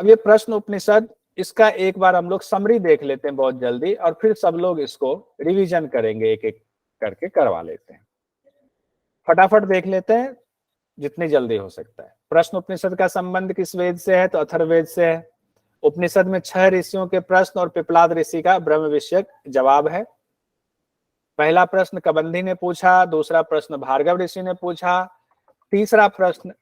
अब ये प्रश्न उपनिषद, इसका एक बार हम लोग समरी देख लेते हैं बहुत जल्दी, और फिर सब लोग इसको रिवीजन करेंगे, एक एक करके करवा लेते हैं। फटाफट देख लेते हैं जितनी जल्दी हो सकता है। प्रश्न उपनिषद का संबंध किस वेद से है? तो अथर्ववेद से है। उपनिषद में 6 ऋषियों के प्रश्न और पिपलाद ऋषि का ब्रह्म विषयक जवाब है। पहला प्रश्न कबंधी ने पूछा, दूसरा प्रश्न भार्गव ऋषि ने पूछा, तीसरा प्रश्न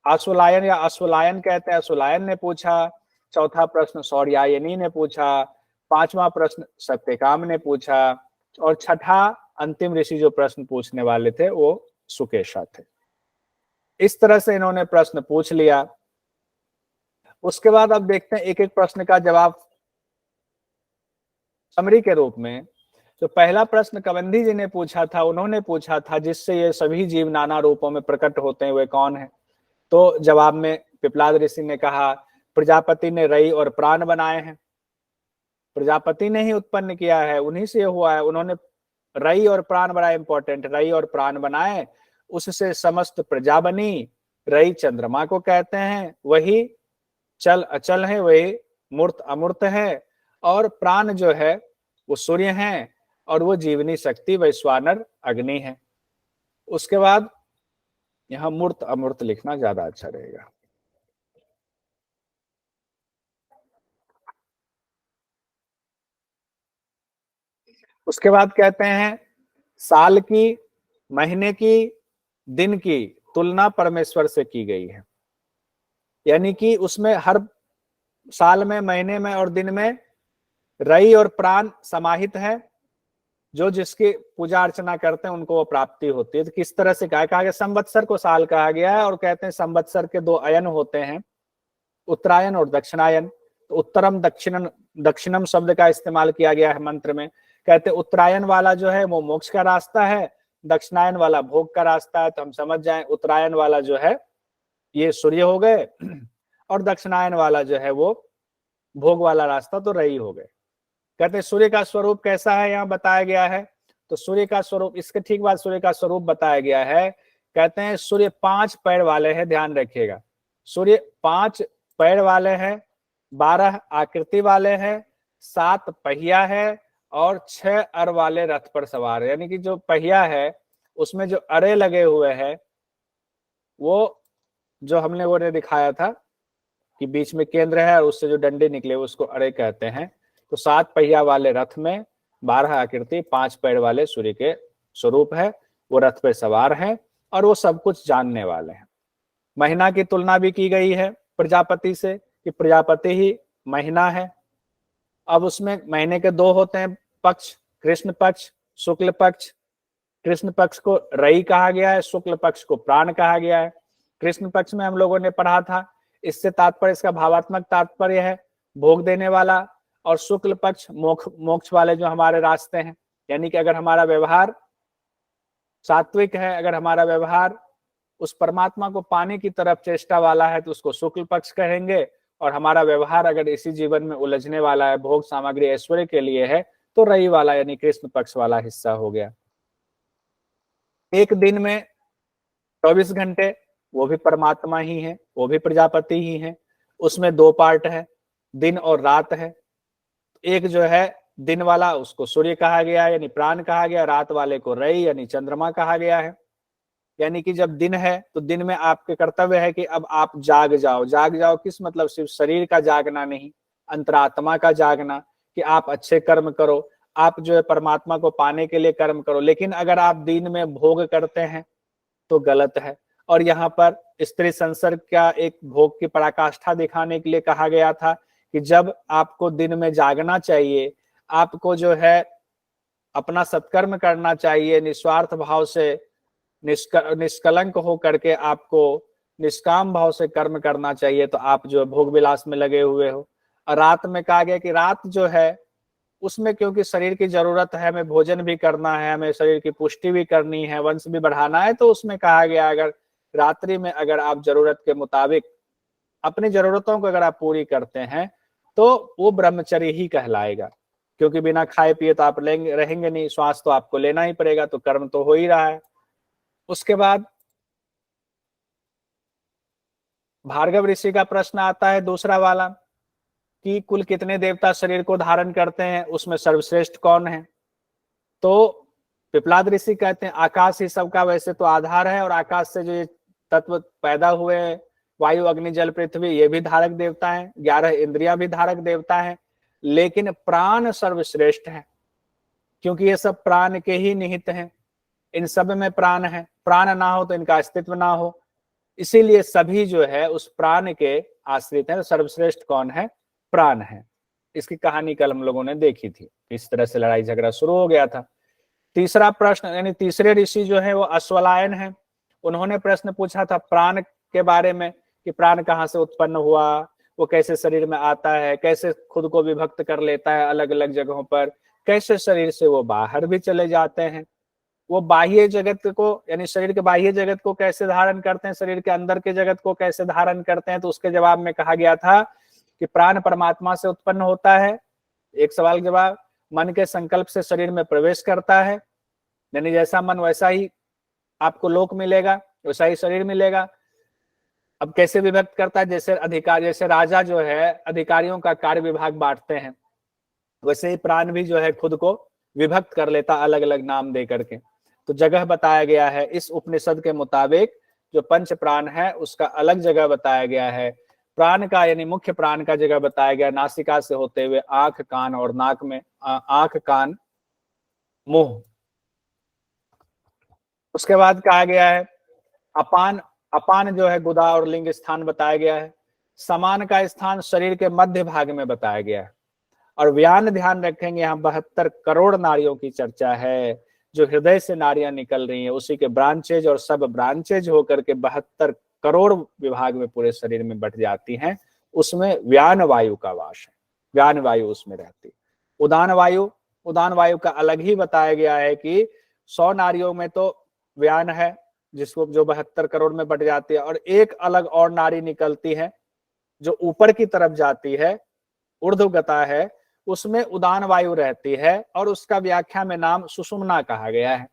अश्वलायन या अश्वलायन कहते हैं, अश्वलायन ने पूछा, चौथा प्रश्न सौर्यायनी ने पूछा, पांचवा प्रश्न सत्यकाम ने पूछा, और छठा अंतिम ऋषि जो प्रश्न पूछने वाले थे वो सुकेशा थे। इस तरह से इन्होंने प्रश्न पूछ लिया। उसके बाद अब देखते हैं एक एक प्रश्न का जवाब समरी के रूप में। तो पहला प्रश्न कबंधी जी ने पूछा था, उन्होंने पूछा था जिससे ये सभी जीव नाना रूपों में प्रकट होते हैं वे कौन है? तो जवाब में पिपलाद ऋषि ने कहा प्रजापति ने रई और प्राण बनाए हैं, प्रजापति ने ही उत्पन्न किया है, उन्हीं से हुआ है। उन्होंने रई और प्राण बड़ा इंपॉर्टेंट, रई और प्राण बनाए, उससे समस्त प्रजा बनी। रई चंद्रमा को कहते हैं, वही चल अचल है, वही मूर्त अमूर्त है, और प्राण जो है वो सूर्य है, और वो जीवनी शक्ति वैश्वानर अग्नि है। उसके बाद यहां मूर्त अमूर्त लिखना ज्यादा अच्छा रहेगा। उसके बाद कहते हैं साल की, महीने की, दिन की तुलना परमेश्वर से की गई है, यानी कि उसमें हर साल में, महीने में और दिन में रई और प्राण समाहित है। जो जिसकी पूजा अर्चना करते हैं उनको वो प्राप्ति होती है। तो किस तरह से कहा गया? संवत्सर को साल कहा गया है, और कहते हैं संवत्सर के 2 अयन होते हैं, उत्तरायण और दक्षिणायन। तो उत्तरम दक्षिणम, दक्षिणम शब्द का इस्तेमाल किया गया है मंत्र में। कहते हैं उत्तरायण वाला जो है वो मोक्ष का रास्ता है, दक्षिणायन वाला भोग का रास्ता है। तो हम समझ जाएं उत्तरायण वाला जो है ये सूर्य हो गए, और दक्षिणायन वाला जो है वो भोग वाला रास्ता तो रई हो गए। कहते हैं सूर्य का स्वरूप कैसा है यहाँ बताया गया है। तो सूर्य का स्वरूप, इसके ठीक बाद सूर्य का स्वरूप बताया गया है। कहते हैं सूर्य 5 पैर वाले हैं, ध्यान रखिएगा। सूर्य 5 पैर वाले हैं, 12 आकृति वाले हैं, 7 पहिया है, और 6 अर वाले रथ पर सवार है। यानी कि जो पहिया है उसमें जो अरे लगे हुए हैं, वो जो हमने वो दिखाया था कि बीच में केंद्र है और उससे जो डंडे निकले उसको अरे कहते हैं। तो 7 पहिया वाले रथ में 12 आकृति, 5 पैर वाले सूर्य के स्वरूप है, वो रथ पे सवार हैं, और वो सब कुछ जानने वाले हैं। महीना की तुलना भी की गई है प्रजापति से, कि प्रजापति ही महीना है। अब उसमें महीने के 2 होते हैं पक्ष, कृष्ण पक्ष, शुक्ल पक्ष। कृष्ण पक्ष को रई कहा गया है, शुक्ल पक्ष को प्राण कहा गया है। कृष्ण पक्ष में हम लोगों ने पढ़ा था, इससे तात्पर्य, इसका भावात्मक तात्पर्य है भोग देने वाला, और शुक्ल पक्ष मोक्ष वाले जो हमारे रास्ते हैं। यानी कि अगर हमारा व्यवहार सात्विक है, अगर हमारा व्यवहार उस परमात्मा को पाने की तरफ चेष्टा वाला है तो उसको शुक्ल पक्ष कहेंगे, और हमारा व्यवहार अगर इसी जीवन में उलझने वाला है, भोग सामग्री ऐश्वर्य के लिए है, तो रई वाला यानी कृष्ण पक्ष वाला हिस्सा हो गया। एक दिन में 24 घंटे, वो भी परमात्मा ही है, वो भी प्रजापति ही है। उसमें 2 पार्ट है, दिन और रात है। एक जो है दिन वाला उसको सूर्य कहा गया है, यानी प्राण कहा गया, रात वाले को रई यानी चंद्रमा कहा गया है। यानी कि जब दिन है तो दिन में आपके कर्तव्य है कि अब आप जाग जाओ। जाग जाओ किस मतलब? सिर्फ शरीर का जागना नहीं, अंतरात्मा का जागना, कि आप अच्छे कर्म करो, आप जो है परमात्मा को पाने के लिए कर्म करो। लेकिन अगर आप दिन में भोग करते हैं तो गलत है। और यहाँ पर स्त्री संसर्ग का एक भोग की पराकाष्ठा दिखाने के लिए कहा गया था कि जब आपको दिन में जागना चाहिए, आपको जो है अपना सत्कर्म करना चाहिए, निस्वार्थ भाव से, निष्कलंक हो करके आपको निष्काम भाव से कर्म करना चाहिए, तो आप जो भोग विलास में लगे हुए हो। और रात में कहा गया कि रात जो है उसमें क्योंकि शरीर की जरूरत है, हमें भोजन भी करना है, हमें शरीर की पुष्टि भी करनी है, वंश भी बढ़ाना है, तो उसमें कहा गया अगर रात्रि में अगर आप जरूरत के मुताबिक अपनी जरूरतों को अगर आप पूरी करते हैं तो वो ब्रह्मचर्य ही कहलाएगा। क्योंकि बिना खाए पिए तो आप रहेंगे नहीं, श्वास तो आपको लेना ही पड़ेगा, तो कर्म तो हो ही रहा है। उसके बाद भार्गव ऋषि का प्रश्न आता है दूसरा वाला कि कुल कितने देवता शरीर को धारण करते हैं, उसमें सर्वश्रेष्ठ कौन है। तो पिपलाद ऋषि कहते हैं आकाश ही सबका वैसे तो आधार है, और आकाश से जो ये तत्व पैदा हुए हैं, वायु अग्नि जल पृथ्वी, ये भी धारक देवता हैं, 11 इंद्रियां भी धारक देवता हैं, लेकिन प्राण सर्वश्रेष्ठ है, क्योंकि ये सब प्राण के ही निहित हैं, इन सब में प्राण है, प्राण ना हो तो इनका अस्तित्व ना हो, इसीलिए सभी जो है उस प्राण के आश्रित है। सर्वश्रेष्ठ कौन है? प्राण है। इसकी कहानी कल हम लोगों ने देखी थी, इस तरह से लड़ाई झगड़ा शुरू हो गया था। तीसरा प्रश्न, यानी तीसरे ऋषि जो है वो अश्वलायन है, उन्होंने प्रश्न पूछा था प्राण के बारे में कि प्राण कहाँ से उत्पन्न हुआ, वो कैसे शरीर में आता है, कैसे खुद को विभक्त कर लेता है अलग अलग जगहों पर, कैसे शरीर से वो बाहर भी चले जाते हैं, वो बाह्य जगत को यानी शरीर के बाह्य जगत को कैसे धारण करते हैं, शरीर के अंदर के जगत को कैसे धारण करते हैं। तो उसके जवाब में कहा गया था कि प्राण परमात्मा से उत्पन्न होता है, एक सवाल के जवाब, मन के संकल्प से शरीर में प्रवेश करता है, यानी जैसा मन वैसा ही आपको लोक मिलेगा, वैसा ही शरीर मिलेगा। अब कैसे विभक्त करता है, जैसे अधिकार, जैसे राजा जो है अधिकारियों का कार्य विभाग बांटते हैं, वैसे ही प्राण भी जो है खुद को विभक्त कर लेता अलग अलग नाम दे करके। तो जगह बताया गया है इस उपनिषद के मुताबिक, जो पंच प्राण है उसका अलग जगह बताया गया है। प्राण का यानी मुख्य प्राण का जगह बताया गया नासिका से होते हुए आंख कान और नाक में, आंख कान मुंह। उसके बाद कहा गया है अपान, अपान जो है गुदा और लिंग स्थान बताया गया है। समान का स्थान शरीर के मध्य भाग में बताया गया है। और व्यान ध्यान रखेंगे, यहाँ 72 करोड़ नारियों की चर्चा है, जो हृदय से नारियां निकल रही हैं, उसी के ब्रांचेज और सब ब्रांचेज होकर के 72 करोड़ विभाग में पूरे शरीर में बट जाती हैं। उसमें व्यान वायु का वास है, व्यान वायु उसमें रहती है। उदान वायु, उदान वायु का अलग ही बताया गया है कि 100 नारियों में तो व्यान है, जिसको जो 72 करोड़ में बट जाती है, और एक अलग और नारी निकलती है जो ऊपर की तरफ जाती है, ऊर्ध्वगता है, उसमें उदान वायु रहती है, और उसका व्याख्या में नाम सुषुम्ना कहा गया है।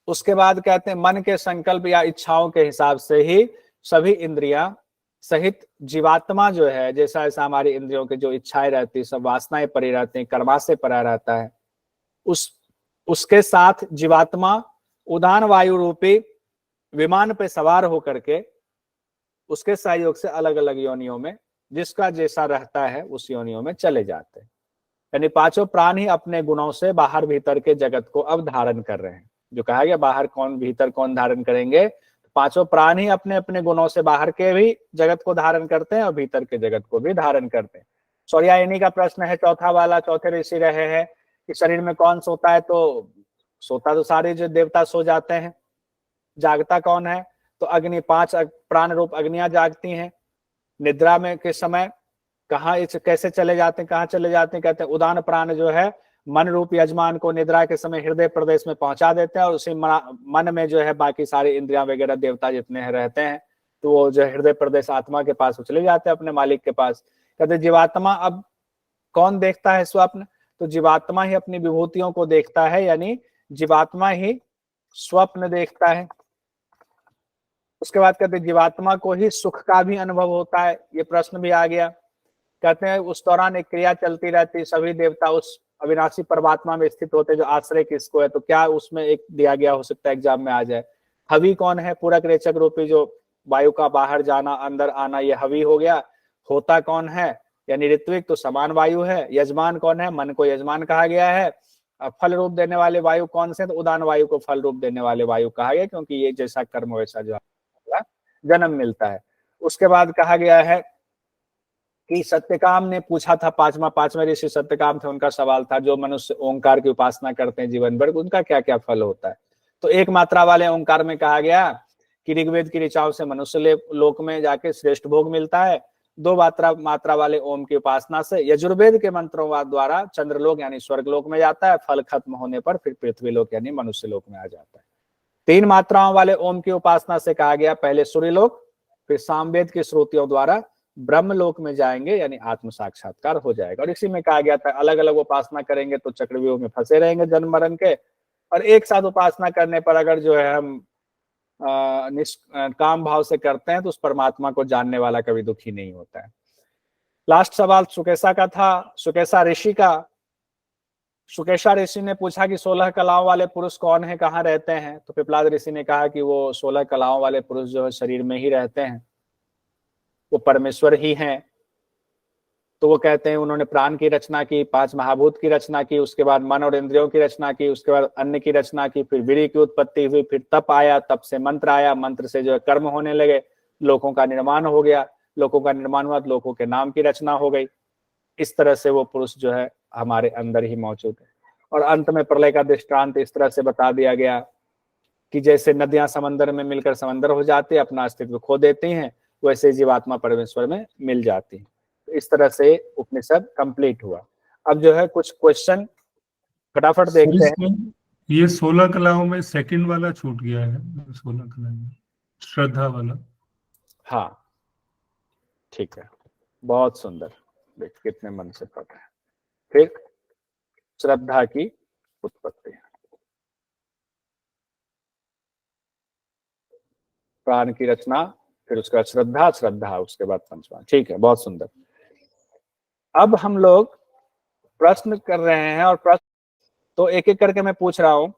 उसके बाद कहते हैं मन के संकल्प या इच्छाओं के हिसाब से ही सभी इंद्रियां सहित जीवात्मा जो है, जैसा जैसा हमारी इंद्रियों की जो इच्छाएं रहती है, सब वासनाएं परी रहती हैं, कर्मा से परा रहता है, उसके साथ जीवात्मा उदान वायु रूपी विमान पे सवार होकर के उसके सहयोग से अलग अलग योनियों में जिसका जैसा रहता है उस योनियों में चले जाते हैं। यानी पांचों प्राण ही अपने गुणों से बाहर भीतर के जगत को अब धारण कर रहे हैं। जो कहा गया बाहर कौन भीतर कौन धारण करेंगे, पांचों प्राण ही अपने अपने गुणों से बाहर के भी जगत को धारण करते हैं और भीतर के जगत को भी धारण करते हैं। सौर्यायनी का प्रश्न है चौथा वाला, चौथे ऋषि रहे हैं कि शरीर में कौन सोता है, तो सोता तो सारे जो देवता सो जाते हैं, जागता कौन है, तो अग्नि, 5 प्राण रूप अग्नियां जागती हैं। निद्रा में के समय कहाँ कैसे चले जाते हैं, कहाँ चले जाते हैं, कहते हैं उदान प्राण जो है मन रूप यजमान को निद्रा के समय हृदय प्रदेश में पहुंचा देते हैं, और उसी मन में जो है बाकी सारे इंद्रियां वगैरह देवता जितने हैं रहते हैं, तो वो जो हृदय प्रदेश आत्मा के पास चले जाते हैं अपने मालिक के पास। कहते जीवात्मा अब कौन देखता है स्वप्न, तो जीवात्मा ही अपनी विभूतियों को देखता है, यानी जीवात्मा ही स्वप्न देखता है। उसके बाद कहते हैं जीवात्मा को ही सुख का भी अनुभव होता है, ये प्रश्न भी आ गया। कहते हैं उस दौरान एक क्रिया चलती रहती, सभी देवता उस अविनाशी परमात्मा में स्थित होते जो आश्रय किसको है, तो क्या उसमें एक दिया गया हो सकता है एग्जाम में आ जाए। हवि कौन है, पूरक रेचक रूपी जो वायु का बाहर जाना अंदर आना, ये हवि हो गया। होता कौन है, यानी ऋत्विक तो समान वायु है। यजमान कौन है, मन को यजमान कहा गया है। फल रूप देने वाले वायु कौन से, तो उदान वायु को फल रूप देने वाले वायु कहा गया, क्योंकि ये जैसा कर्म वैसा जो जन्म मिलता है। उसके बाद कहा गया है कि सत्यकाम ने पूछा था, पांचवा ऋषि सत्यकाम थे, उनका सवाल था जो मनुष्य ओंकार की उपासना करते हैं जीवन भर, उनका क्या क्या फल होता है। तो एक मात्रा वाले ओंकार में कहा गया कि ऋग्वेद की ऋचाओं से मनुष्य लोक में जाके श्रेष्ठ भोग मिलता है। 2 मात्रा वाले ओम की उपासना से यजुर्वेद के मंत्रों द्वारा चंद्रलोक यानी स्वर्गलोक में जाता है, फल खत्म होने पर फिर पृथ्वीलोक यानी मनुष्य लोक में आ जाता है। 3 मात्राओं वाले ओम की उपासना से कहा गया पहले सूर्यलोक, फिर सामवेद की श्रुतियों द्वारा ब्रह्मलोक में जाएंगे, यानी आत्म साक्षात्कार हो जाएगा। और इसी में कहा गया था अलग अलग उपासना करेंगे तो चक्रव्यूह में फंसे रहेंगे जन्म मरण के, और एक साथ उपासना करने पर अगर जो है हम काम भाव से करते हैं तो उस परमात्मा को जानने वाला कभी दुखी नहीं होता है। लास्ट सवाल सुकेशा का था, सुकेशा ऋषि का। सुकेशा ऋषि ने पूछा कि 16 कलाओं वाले पुरुष कौन है, कहाँ रहते हैं? तो पिपलाद ऋषि ने कहा कि वो 16 कलाओं वाले पुरुष जो है शरीर में ही रहते हैं, वो परमेश्वर ही हैं। तो वो कहते हैं उन्होंने प्राण की रचना की, 5 महाभूत की रचना की, उसके बाद मन और इंद्रियों की रचना की, उसके बाद अन्न की रचना की, फिर वीर्य की उत्पत्ति हुई, फिर तप आया, तप से मंत्र आया, मंत्र से जो है कर्म होने लगे, लोकों का निर्माण हो गया, लोकों का निर्माण हुआ तो लोकों के नाम की रचना हो गई। इस तरह से वो पुरुष जो है हमारे अंदर ही मौजूद है। और अंत में प्रलय का दृष्टांत इस तरह से बता दिया गया कि जैसे नदियां समंदर में मिलकर समंदर हो जाती है, अपना अस्तित्व खो देती हैं, वैसे जीवात्मा परमेश्वर में मिल जाती है। इस तरह से उपनिषद कंप्लीट हुआ। अब जो है कुछ क्वेश्चन फटाफट देखते हैं। ये 16 कलाओं में सेकंड वाला छूट गया है, 16 कलाओं में श्रद्धा वाला। हाँ ठीक है, बहुत सुंदर, देख कितने मन से पढ़ रहे हैं। फिर श्रद्धा की उत्पत्ति, प्राण की रचना, फिर उसका श्रद्धा, श्रद्धा उसके बाद पंचमा। ठीक है, बहुत सुंदर। अब हम लोग प्रश्न कर रहे हैं, और प्रश्न तो एक एक करके मैं पूछ रहा हूं,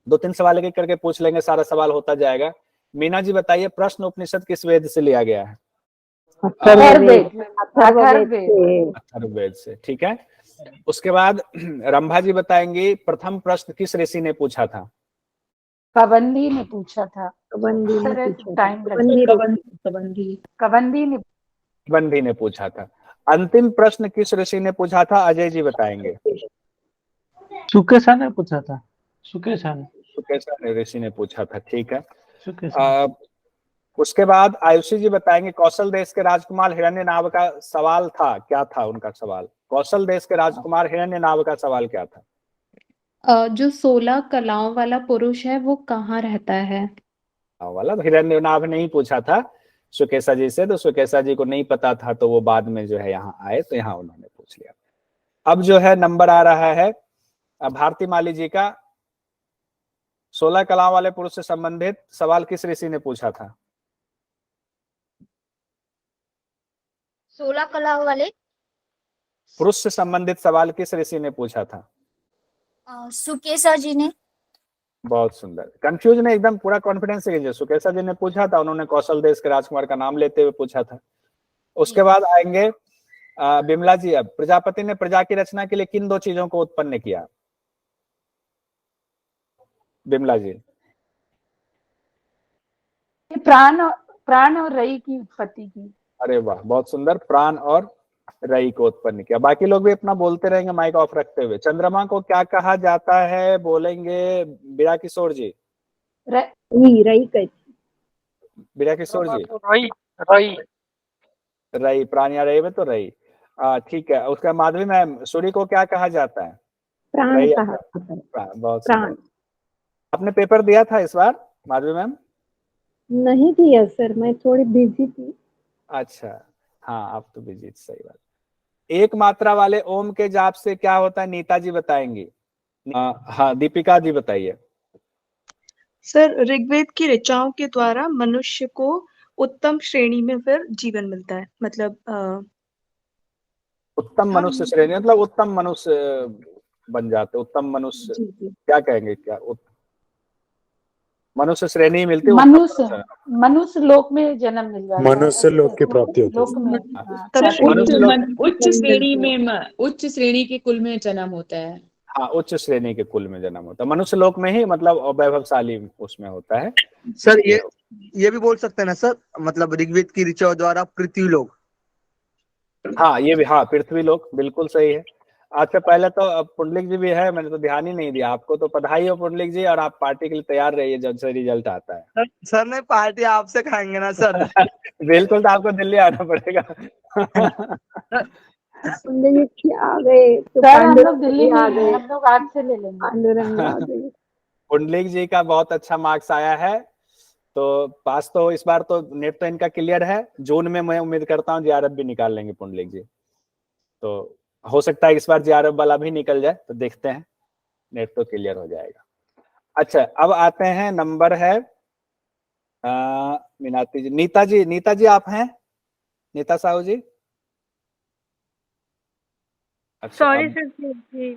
2-3 सवाल एक एक करके पूछ लेंगे, सारा सवाल होता जाएगा। मीना जी बताइए, प्रश्न उपनिषद किस वेद से लिया गया है? अथर्ववेद से। ठीक है, उसके बाद रंभा जी बताएंगी प्रथम प्रश्न किस ऋषि ने पूछा था? कबंदी ने पूछा था। कबंदी ने पूछा था। अंतिम प्रश्न किस ऋषि ने पूछा था? अजय जी बताएंगे। सुकेशा ने पूछा था। सुकेशा ऋषि ने पूछा था। ठीक है, उसके बाद आयुषी जी बताएंगे कौशल देश के राजकुमार हिरण्यनाभ का सवाल था, क्या था उनका सवाल? कौशल देश के राजकुमार हिरण्यनाभ का सवाल क्या था? जो 16 कलाओं वाला पुरुष है वो कहाँ रहता है? वाला हिरण्यनाभ ने ही पूछा था सुकेशा जी से, तो सुकेशा जी को नहीं पता था, तो वो बाद में जो है यहाँ आए तो यहाँ उन्होंने पूछ लिया। अब जो है नंबर आ रहा है भारती माली जी का। 16 कलाओं वाले पुरुष से संबंधित सवाल किस ऋषि ने पूछा था? 16 कलाओं वाले पुरुष से संबंधित सवाल किस ऋषि ने पूछा था? सुकेशा जी ने। बहुत सुंदर, कंफ्यूज नहीं, एकदम पूरा कॉन्फिडेंस से कीजिए। सुकेशा जी ने पूछा था, उन्होंने कौशल देश के राजकुमार का नाम लेते हुए पूछा था। उसके बाद आएंगे बिमला जी। अब प्रजापति ने प्रजा की रचना के लिए किन 2 चीजों को उत्पन्न किया? बिमला जी। प्राण और रई की उत्पत्ति की। अरे वाह, बहुत सुंदर, प्राण और रई को उत्पन्न किया। बाकी लोग भी अपना बोलते रहेंगे माइक ऑफ रखते हुए। चंद्रमा को क्या कहा जाता है, बोलेंगे बीरा किशोर जी। रई बीरा किशोर जी। रई, प्राण या रई में तो रई। ठीक है, उसका माधवी मैम, सूर्य को क्या कहा जाता है? प्राण कहा। बहुत सुंदर। आपने पेपर दिया था इस बार माधवी मैम? नहीं दिया सर, मैं थोड़ी बिजी थी। अच्छा, हाँ आप तो बिजी, सही बात। एक मात्रा वाले ओम के जाप से क्या होता है, नीता जी बताएंगी। हाँ दीपिका जी बताइए। सर, ऋग्वेद की ऋचाओं के द्वारा मनुष्य को उत्तम श्रेणी में फिर जीवन मिलता है, मतलब उत्तम मनुष्य श्रेणी मतलब उत्तम मनुष्य बन जाते, उत्तम मनुष्य क्या कहेंगे, क्या मनुष्य श्रेणी मिलती है? मनुष्य लोक में जन्म मिल जाता है, मनुष्य लोक की प्राप्ति होती है। उच्च श्रेणी के कुल में जन्म होता है। हाँ, उच्च श्रेणी के कुल में जन्म होता है, मनुष्य लोक में ही, मतलब वैभवशाली उसमें होता है। सर ये भी बोल सकते हैं ना सर, मतलब ऋग्वेद की ऋचाओं द्वारा पृथ्वी लोक। हाँ ये भी, हाँ पृथ्वी लोक बिल्कुल सही है। अच्छा, पहले तो पुंडलिक जी भी है, मैंने तो ध्यान ही नहीं दिया। आपको तो बधाई हो पुंडलिक जी, और आप पार्टी के लिए तैयार रहिए जब से रिजल्ट आता है। सर नहीं, पार्टी आपसे खाएंगे ना सर। बिल्कुल, तो आपको दिल्ली आना पड़ेगा। आ गए तो हम लोग दिल्ली में आ गए, हम लोग आज से ले लेंगे। पुंडलिक जी का बहुत अच्छा मार्क्स आया है, तो पास तो इस बार तो नेट तो इनका क्लियर है। जून में मैं उम्मीद करता हूँ जेआरएफ भी निकाल लेंगे पुंडलिक जी, तो हो सकता है इस बार जेआरएफ वाला भी निकल जाए, तो देखते हैं, नेट तो क्लियर हो जाएगा। अच्छा, अब आते हैं, नंबर है मीनाती जी, नीता जी आप हैं? नीता साहू जी? अच्छा, सॉरी अब सर जी।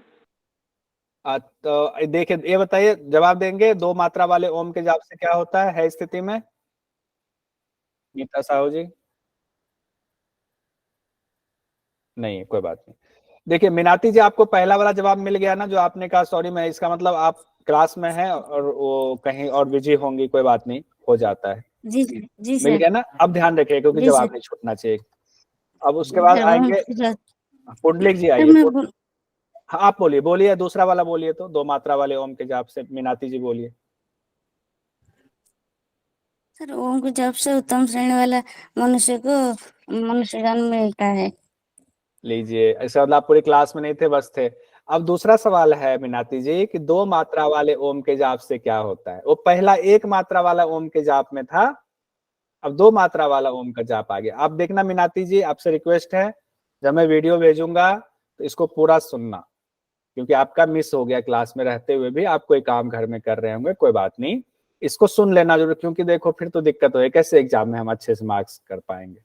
तो देखिए, ये बताइए, जवाब देंगे दो मात्रा वाले ओम के जाप से क्या होता है स्थिति में? नीता साहू जी? नहीं, कोई बात नहीं। देखिए मीनाती जी, आपको पहला वाला जवाब मिल गया ना, जो आपने कहा सॉरी मैं, इसका मतलब आप क्लास में हैं और वो कहीं और बिजी होंगी, कोई बात नहीं, हो जाता है। जी जी मिल सर। गया ना? अब ध्यान रखिए क्योंकि जी जवाब सर। नहीं छूटना चाहिए। अब उसके बाद सर आएंगे पुंडलिक जी, सर आइए। मैं बोल हाँ, आप बोलिए दूसरा वाला बोलिए, तो दो मात्रा वाले ओम के जाप से मीनाती जी बोलिए। सर ओम के जप से उत्तम श्रेणी वाला मनुष्य को मनुष्य जन्म मिलता है। लीजिए, ऐसा मतलब आप पूरी क्लास में नहीं थे, बस थे। अब दूसरा सवाल है मीनाती जी कि दो मात्रा वाले ओम के जाप से क्या होता है? वो पहला एक मात्रा वाला ओम के जाप में था, अब दो मात्रा वाला ओम का जाप आ गया। आप देखना मीनाती जी, आपसे रिक्वेस्ट है, जब मैं वीडियो भेजूंगा तो इसको पूरा सुनना, क्योंकि आपका मिस हो गया क्लास में रहते हुए भी, आप कोई काम घर में कर रहे होंगे, कोई बात नहीं, इसको सुन लेना जरूर, क्योंकि देखो फिर तो दिक्कत हो, कैसे एग्जाम में हम अच्छे से मार्क्स कर पाएंगे।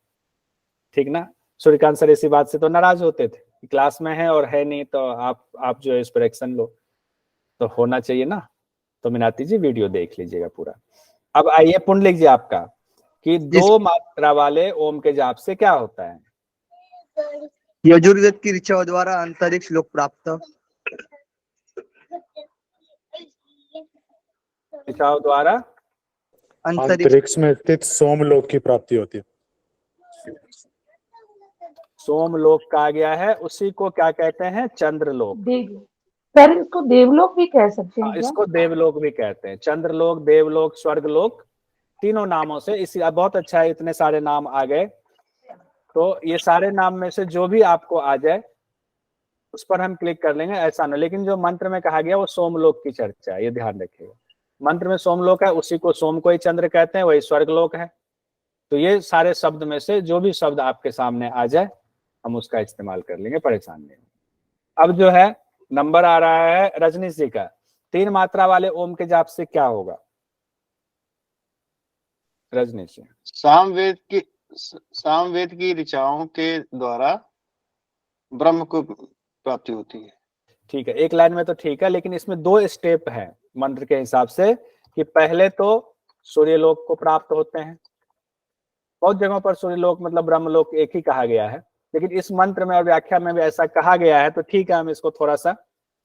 ठीक ना? सूर्यकांत सर इसी बात से तो नाराज होते थे कि क्लास में है और है नहीं, तो आप जो है इस पर एक्शन लो, तो होना चाहिए ना। तो मीनाती जी वीडियो देख लीजिएगा पूरा। अब आइए पुंडलिक जी, आपका कि दो मात्रा वाले ओम के जाप से क्या होता है? यजुर्वेद की ऋचाओं द्वारा अंतरिक्ष लोक प्राप्त। ऋचाओं द्वारा अंतरिक्ष में स्थित सोमलोक की प्राप्ति होती है। सोमलोक कहा गया है, उसी को क्या कहते हैं? चंद्रलोक। सर इसको देवलोक भी कह सकते हैं क्या? इसको देवलोक भी कहते हैं। चंद्रलोक, देवलोक, स्वर्गलोक, तीनों नामों से। इसी बहुत अच्छा है, इतने सारे नाम आ गए, तो ये सारे नाम में से जो भी आपको आ जाए उस पर हम क्लिक कर लेंगे, ऐसा ना। लेकिन जो मंत्र में कहा गया वो सोमलोक की चर्चा है, ये ध्यान रखिएगा। मंत्र में सोमलोक है, उसी को सोम को ही चंद्र कहते हैं, वही स्वर्गलोक है। तो ये सारे शब्द में से जो भी शब्द आपके सामने आ जाए हम उसका इस्तेमाल कर लेंगे, परेशान नहीं। अब जो है नंबर आ रहा है रजनीश जी का, तीन मात्रा वाले ओम के जाप से क्या होगा? रजनीश जी। सामवेद की ऋचाओं के द्वारा ब्रह्म को प्राप्ति होती है। ठीक है, एक लाइन में तो ठीक है, लेकिन इसमें दो स्टेप है मंत्र के हिसाब से, कि पहले तो सूर्यलोक को प्राप्त होते हैं। बहुत जगहों पर सूर्यलोक मतलब ब्रह्मलोक एक ही कहा गया है, लेकिन इस मंत्र में और व्याख्या में भी ऐसा कहा गया है, तो ठीक है, हम इसको थोड़ा सा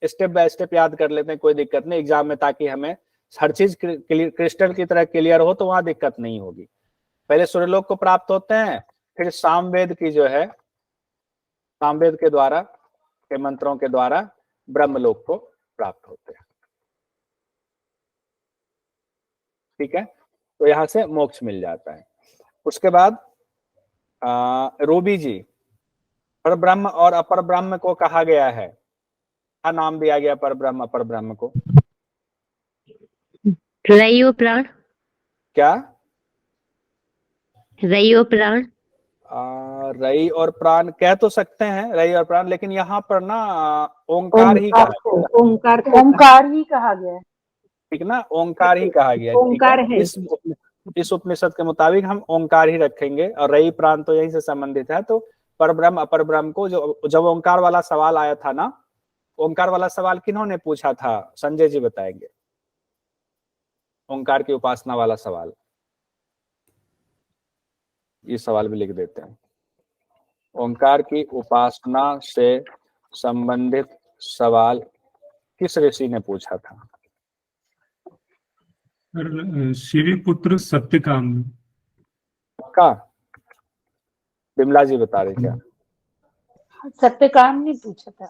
स्टेप बाय स्टेप याद कर लेते हैं, कोई दिक्कत नहीं एग्जाम में, ताकि हमें हर चीज क्रिस्टल की तरह क्लियर हो, तो वहां दिक्कत नहीं होगी। पहले सूर्यलोक को प्राप्त होते हैं, फिर सामवेद की जो है, सामवेद के द्वारा के मंत्रों के द्वारा ब्रह्मलोक को प्राप्त होते हैं। ठीक है, तो यहां से मोक्ष मिल जाता है। उसके बाद रूबी जी, पर ब्रह्म और अपर ब्रह्म को कहा गया है, क्या नाम दिया गया पर ब्रह्म अपर ब्रह्म को? रयो प्राण। क्या? रयो प्राण। रई और प्राण कह तो सकते हैं, रई और प्राण, लेकिन यहाँ पर ना ओंकार ही कहा गया। ओंकार ही कहा गया है। ठीक ना, ओंकार ही कहा गया। ओंकार है। इस उपनिषद के मुताबिक हम ओंकार ही रखेंगे, और रई प्राण तो यही से संबंधित है। तो पर ब्रह्म अपर ब्रह्म को, जो जब ओंकार वाला सवाल आया था ना, ओंकार वाला सवाल किन्होंने पूछा था? संजय जी बताएंगे। ओंकार की उपासना वाला सवाल, ये सवाल भी लिख देते हैं। ओंकार की उपासना से संबंधित सवाल किस ऋषि ने पूछा था? शिवी पुत्र सत्यकाम। का बिमला जी बता रहे क्या? सत्यकाम ने पूछा था।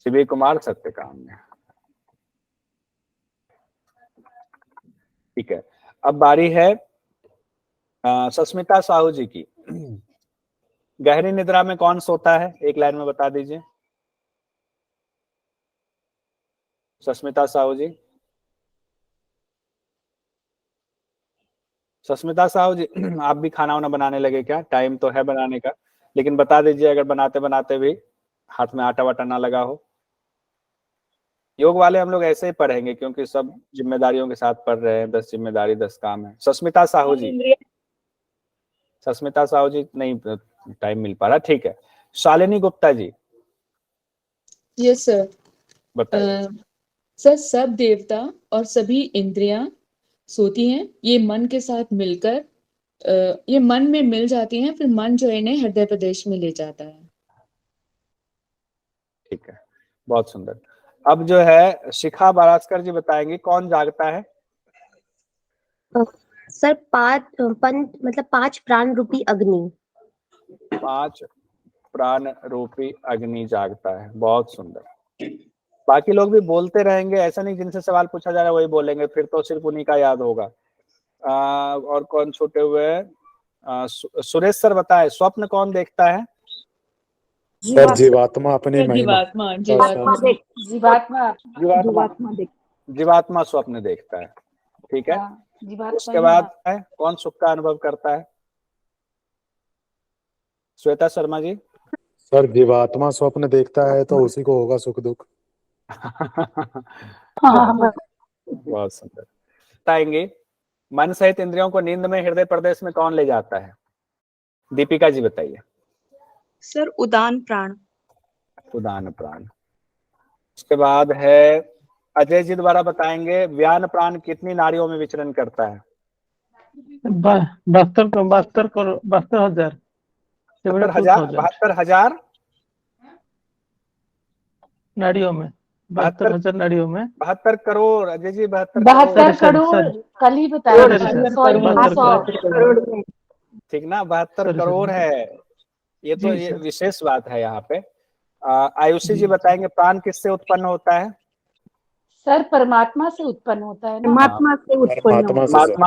शिवी कुमार सत्यकाम ने। ठीक है, अब बारी है सस्मिता साहू जी की। गहरी निद्रा में कौन सोता है? एक लाइन में बता दीजिए। सस्मिता साहू जी। सस्मिता साहू जी, आप भी खाना वाना बनाने लगे क्या? टाइम तो है बनाने का, लेकिन बता दीजिए अगर बनाते बनाते भी हाथ में आटा वाटा ना लगा हो। योग वाले हम लोग ऐसे ही पढ़ेंगे क्योंकि सब जिम्मेदारियों के साथ पढ़ रहे हैं, 10 जिम्मेदारी 10 काम है। सस्मिता साहू जी, सस्मिता साहू जी नहीं टाइम मिल पा रहा, ठीक है। Shalini Gupta ji yes sir. बताइए। सर सब देवता और सभी इंद्रियां सोती हैं, ये मन के साथ मिलकर ये मन में मिल जाती हैं, फिर मन जो है इन्हें हृदय प्रदेश में ले जाता है। ठीक है, बहुत सुंदर। अब जो है शिखा बारास्कर जी बताएंगे कौन जागता है। सर मतलब 5 प्राण रूपी अग्नि। 5 प्राण रूपी अग्नि जागता है, बहुत सुंदर। बाकी लोग भी बोलते रहेंगे, ऐसा नहीं जिनसे सवाल पूछा जा रहा है वही बोलेंगे, फिर तो सिर्फ उन्हीं का याद होगा। और कौन छूटे हुए हैं? सुरेश सर बताए स्वप्न कौन देखता है। सर जीवात्मा अपनी महिमा। जीवात्मा स्वप्न देखता है, ठीक है। उसके बाद है कौन सुख का अनुभव करता है। श्वेता शर्मा जी। सर जीवात्मा स्वप्न देखता है तो उसी को होगा सुख दुख। बहुत सुंदर। बताएंगे मन सहित इंद्रियों को नींद में हृदय प्रदेश में कौन ले जाता है। दीपिका जी बताइए। सर उदान प्राण। उदान प्राण। उसके बाद है अजय जी द्वारा बताएंगे व्यान प्राण कितनी नाड़ियों में विचरण करता है। 72,000 72,000 नाड़ियों में, 72,000 नाड़ियों में 72 करोड़। अजय जी 72 करोड़ कल ही बताया था। ठीक ना, 72 करोड़ है। ये तो ये विशेष बात है यहाँ पे। आयुषी जी बताएंगे प्राण किससे उत्पन्न होता है। सर परमात्मा से उत्पन्न होता है ना। परमात्मा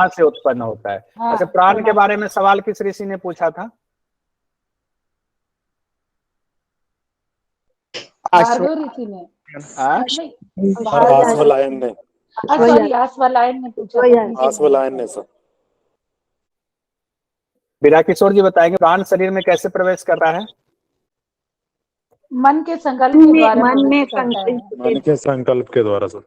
से उत्पन्न होता है। अच्छा, प्राण के बारे में सवाल किस ऋषि ने पूछा था। भार्गव ऋषि ने। आश्वलायन ने। सॉरी आश्वलायन ने पूछा। आश्वलायन ने सर। बीरा किशोर जी बताएंगे प्राण शरीर में कैसे प्रवेश कर रहा है। मन के संकल्प के द्वारा। मन के संकल्प के द्वारा सर।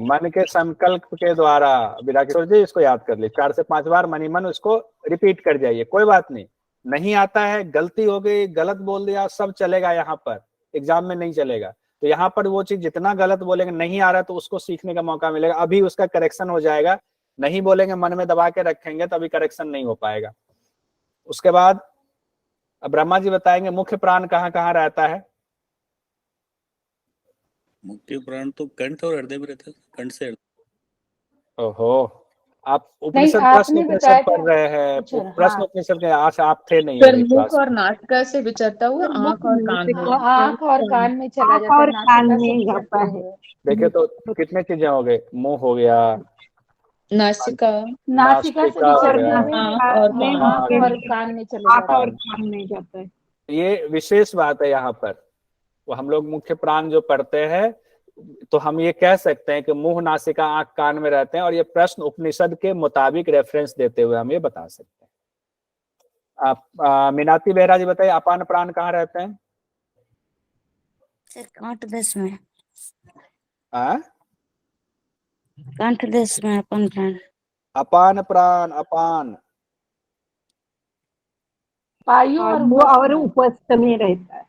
मन के संकल्प के द्वारा। बीरा किशोर जी इसको याद कर ली, 4 से 5 बार मनी मन उसको रिपीट कर जाइए। कोई बात नहीं आता है, गलती हो गई, गलत बोल दिया, सब चलेगा। यहाँ पर एग्जाम में नहीं चलेगा, तो यहाँ पर वो चीज जितना गलत बोलेंगे नहीं आ रहा तो उसको सीखने का मौका मिलेगा। अभी उसका करेक्शन हो जाएगा। नहीं बोलेंगे, मन में दबा के रखेंगे तो अभी करेक्शन नहीं हो पाएगा। उसके बाद अब ब्रह्मा जी बताएंगे मुख्य प्राण कहाँ कहाँ रहता है। मुख्य प्राण तो कंठ और हृदय में रहता है। कंठ से ओहो, आप उपनिषद प्रश्न उपनिषद पढ़ रहे हैं। प्रश्न उपनिषद के आज आप थे नहीं। सर मुख और नासिका से विचरता हुआ आंख और कान में। आंख और कान में चला जाता है, और कान में जाता है। देखिए तो कितने चीजें हो गए, मुंह हो गया, नासिका से आंख और कान में चला जाता है। ये विशेष बात है यहाँ पर। वो हम लोग मुख्य प्राण जो पढ़ते हैं तो हम ये कह सकते हैं कि मुंह नासिका आंख कान में रहते हैं, और ये प्रश्न उपनिषद के मुताबिक रेफरेंस देते हुए हम ये बता सकते हैं। आप मीनाती बेहरा जी बताइए अपान प्राण कहाँ रहते हैं। सर कंठ देश में। कंठ देश में अपान प्राण। अपान प्राण अपान पायु और उपस्थ में रहता है।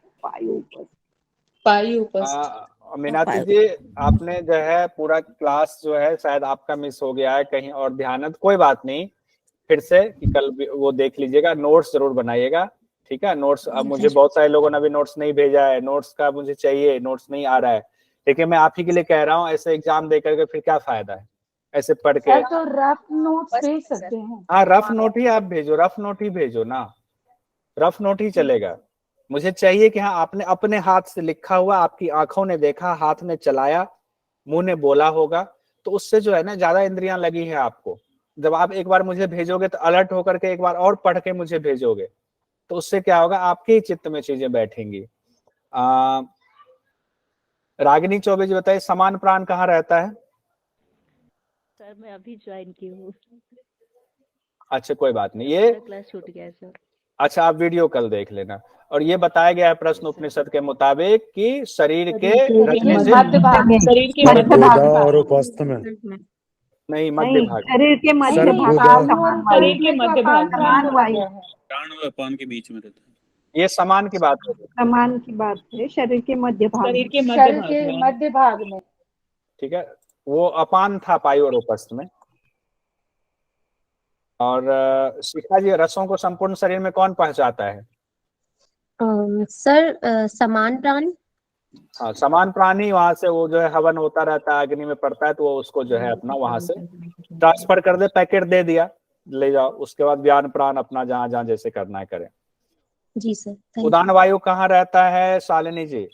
पायु उपस्थ। मीनाती जी आपने जो है पूरा क्लास जो है शायद आपका मिस हो गया है कहीं और ध्यान, कोई बात नहीं, फिर से कि कल वो देख लीजिएगा। नोट्स जरूर बनाइएगा, ठीक है। नोट्स अब मुझे बहुत सारे लोगों ने अभी नोट्स नहीं भेजा है, नोट्स का मुझे चाहिए, नोट्स नहीं आ रहा है। ठीक है, मैं आप ही के लिए कह रहा हूँ, ऐसे एग्जाम दे करके फिर क्या फायदा है ऐसे पढ़ के। तो रफ नोट्स भेज सकते हैं। हाँ रफ नोट ही आप भेजो, रफ नोट ही भेजो ना, रफ नोट ही चलेगा। मुझे चाहिए कि हाँ आपने अपने हाथ से लिखा हुआ, आपकी आंखों ने देखा, हाथ ने चलाया, मुंह ने बोला होगा, तो उससे जो है ना ज्यादा इंद्रियां लगी है आपको। जब आप एक बार मुझे भेजोगे तो अलर्ट होकर के एक बार और पढ़ के मुझे भेजोगे, तो उससे क्या होगा आपके ही चित्त में चीजें बैठेंगी। रागिनी चौबे जी बताइए समान प्राण कहाँ रहता है। सर मैं अभी ज्वाइन की हूँ। अच्छा कोई बात नहीं, ये क्लास छूट गया सर। अच्छा, आप वीडियो कल देख लेना। और ये बताया गया है प्रश्न उपनिषद के मुताबिक कि शरीर के रचने से मध्य भाग में, शरीर के मध्य मध्य भाग सर्वोदा में। और उपस्थ में। नहीं, मध्य भाग में। शरीर के मध्य सर्वोदा भाग, शरीर के मध्य भाग में। समान वायु, प्राण और अपान के बीच में रहता है। ये समान की बात है, समान की बात है, शरीर के मध्य भाग शरीर में। के मध्य भाग में। मध्य भाग में। ठीक है। वो अपान था पायु और उपस्थ में। और शिखा जी, रसों को संपूर्ण शरीर में कौन पहुंचाता है? सर समान प्राण। हाँ, समान प्राणी वहां से वो जो है हवन होता रहता है, अग्नि में पड़ता है, तो वो उसको जो है अपना वहां से ट्रांसफर कर दे, पैकेट दे दिया, ले जाओ। उसके बाद ज्ञान प्राण अपना जहां जहां जैसे करना है करें। जी सर, थैंक उदान वायु कहाँ रहता है शालिनी जी?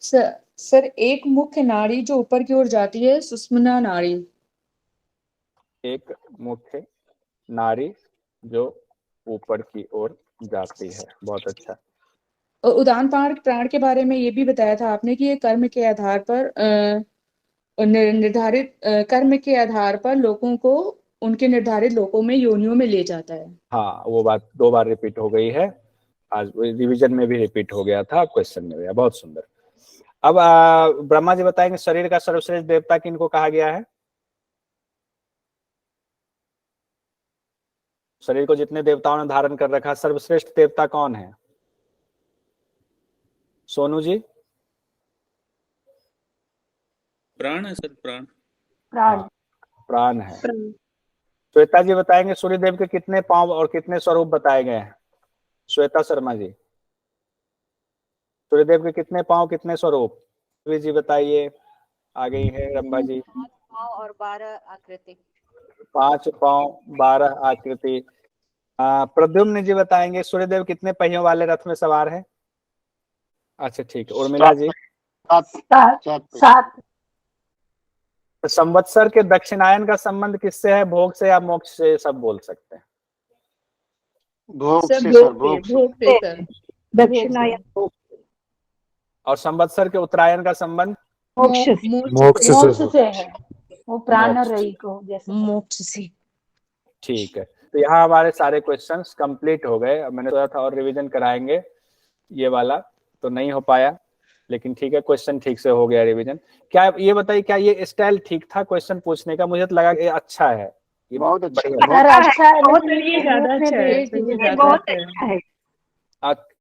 सर एक मुख्य नाड़ी जो ऊपर की ओर जाती है, सुषुम्ना नाड़ी। एक मुख्य नाड़ी जो ऊपर की ओर जाती है, बहुत अच्छा। और उदान प्राण के बारे में ये भी बताया था आपने कि ये कर्म के आधार पर निर्धारित कर्म के आधार पर लोगों को उनके निर्धारित लोकों में, योनियों में ले जाता है। हाँ, वो बात 2 बार रिपीट हो गई है, आज रिवीजन में भी रिपीट हो गया था, क्वेश्चन में भी। बहुत सुंदर। अब ब्रह्मा जी बताएंगे शरीर का सर्वश्रेष्ठ देवता किनको कहा गया है? शरीर को जितने देवताओं ने धारण कर रखा, सर्वश्रेष्ठ देवता कौन है? सोनू जी? प्राण है सर, प्राण। प्राण है। श्वेता जी बताएंगे सूर्यदेव के कितने पांव और कितने स्वरूप बताए गए हैं? श्वेता शर्मा जी, सूर्यदेव के कितने पांव, कितने स्वरूप? जी बताइए। आ गई है रंभा जी। 5 पाँव और 12 आकृति। 5 पांव 12 आकृति। प्रद्युम्न जी बताएंगे सूर्यदेव कितने पहियों वाले रथ में सवार है? अच्छा, ठीक है। उर्मिला जी? 7। संवत्सर के दक्षिणायन का संबंध किससे है? भोग से या मोक्ष से, सब बोल सकते हैं। भोग सर से भोग सर, भोग से। भोग पे सर। दक्षिणायन और संवत्सर के उत्तरायण का संबंध मोक्ष से। मोक्ष मोक्ष से। से है, वो प्राण मोक्ष। रही को जैसे। मोक्ष से। ठीक है। तो यहाँ हमारे सारे क्वेश्चंस कंप्लीट हो गए। अब मैंने सोचा था और रिवीजन कराएंगे, ये वाला तो नहीं हो पाया, लेकिन ठीक है, क्वेश्चन ठीक से हो गया रिवीजन। क्या ये बताइए, क्या ये स्टाइल ठीक था क्वेश्चन पूछने का? मुझे तो लगा ये अच्छा है, ये बहुत अच्छा, बढ़िया सर अच्छा है, बहुत लेकिन ये ज्यादा अच्छा है, ये ज्यादा बहुत अच्छा है। अच्छा है।